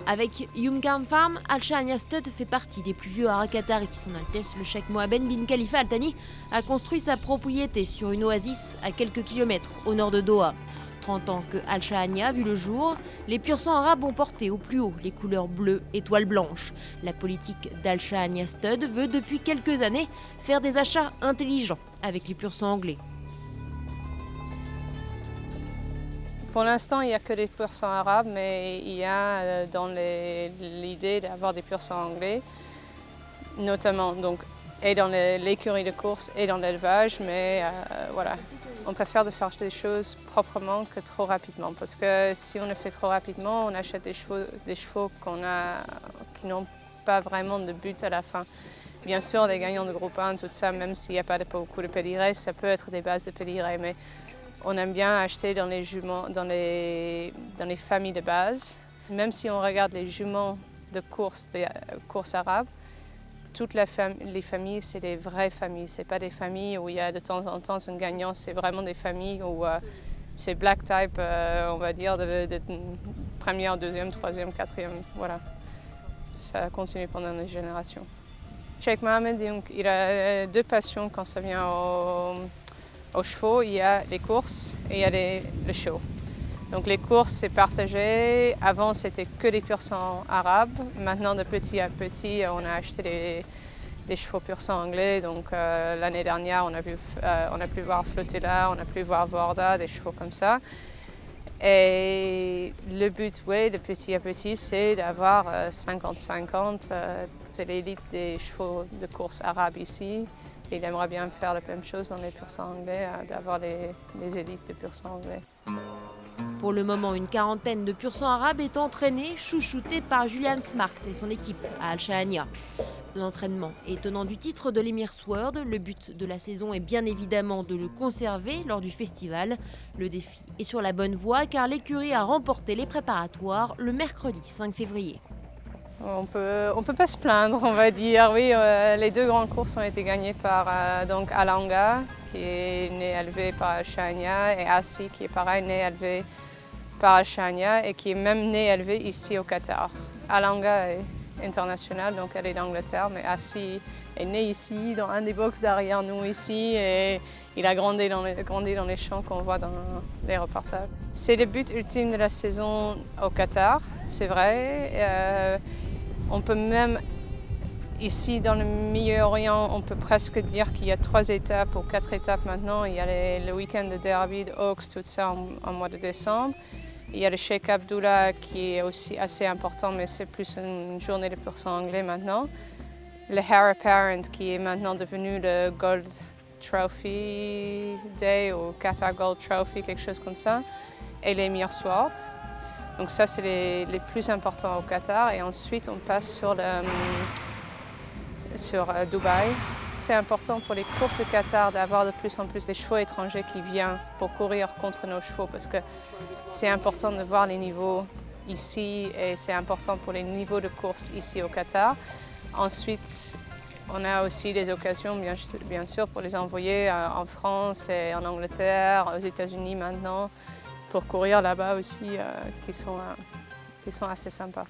Avec Yumkam Farm, Al Shahania Stud fait partie des plus vieux haras qataris. Son Altesse le Cheikh Mohammed bin Khalifa Al Thani a construit sa propriété sur une oasis à quelques kilomètres au nord de Doha. 30 ans que Al Shahania a vu le jour, les pur sang arabes ont porté au plus haut les couleurs bleues et toile blanche. La politique d'Al Shahania Stud veut depuis quelques années faire des achats intelligents avec les pur sang anglais. Pour l'instant, il n'y a que des pur sang arabes, mais il y a dans l'idée d'avoir des pur sang anglais, notamment donc, et dans l'écurie de course et dans l'élevage, mais voilà. On préfère de faire des choses proprement que trop rapidement, parce que si on le fait trop rapidement, on achète des chevaux qui n'ont pas vraiment de but à la fin. Bien sûr, des gagnants de groupe 1, tout ça, même s'il n'y a pas beaucoup de pédigrés, ça peut être des bases de pédigrés, mais on aime bien acheter dans les juments, dans les familles de base. Même si on regarde les juments de course, des courses arabes, toutes les familles, c'est des vraies familles. Ce n'est pas des familles où il y a de temps en temps un gagnant, c'est vraiment des familles où c'est black type, on va dire, de première, deuxième, troisième, quatrième, voilà. Ça continue pendant des générations. Cheikh Mohammed, donc, il a deux passions quand ça vient aux chevaux. Il y a les courses et il y a le show. Donc les courses, c'est partagé. Avant, c'était que des pur sang arabes. Maintenant, de petit à petit, on a acheté des chevaux pur sang anglais. Donc l'année dernière, on a pu voir Flotilla, on a pu voir Vorda, des chevaux comme ça. Et le but, oui, de petit à petit, c'est d'avoir 50-50. C'est l'élite des chevaux de course arabes ici. Et il aimerait bien faire la même chose dans les pur sang anglais, d'avoir les élites de pur sang anglais. Pour le moment, une quarantaine de pur sang arabes est entraînée, chouchoutée par Julian Smart et son équipe à Al Shahania. L'entraînement est tenant du titre de l'Emir Sword. Le but de la saison est bien évidemment de le conserver lors du festival. Le défi est sur la bonne voie car l'écurie a remporté les préparatoires le mercredi 5 février. On peut pas se plaindre, on va dire. Oui, les deux grandes courses ont été gagnées par donc Alanga, qui est né élevé par Al Shahania, et Assi, qui est pareil, né élevé par Al Shahania et qui est même né élevé ici au Qatar. Alanga est internationale, donc elle est d'Angleterre, mais Assi est né ici, dans un des box derrière nous ici, et il a grandi dans les champs qu'on voit dans les reportages. C'est le but ultime de la saison au Qatar, c'est vrai. On peut même, ici dans le Milieu-Orient, on peut presque dire qu'il y a 3 étapes ou 4 étapes maintenant. Il y a le week-end de Derby, de Oaks, tout ça en mois de décembre. Il y a le Sheikh Abdullah qui est aussi assez important, mais c'est plus une journée de pur sang anglais maintenant. Le Heir Apparent qui est maintenant devenu le Gold Trophy Day ou Qatar Gold Trophy, quelque chose comme ça. Et l'Emir Sword. Donc ça, c'est les plus importants au Qatar. Et ensuite, on passe sur Dubaï. C'est important pour les courses de Qatar d'avoir de plus en plus des chevaux étrangers qui viennent pour courir contre nos chevaux parce que c'est important de voir les niveaux ici et c'est important pour les niveaux de course ici au Qatar. Ensuite, on a aussi des occasions, bien sûr, pour les envoyer en France et en Angleterre, aux États-Unis maintenant, pour courir là-bas aussi, qui sont assez sympas.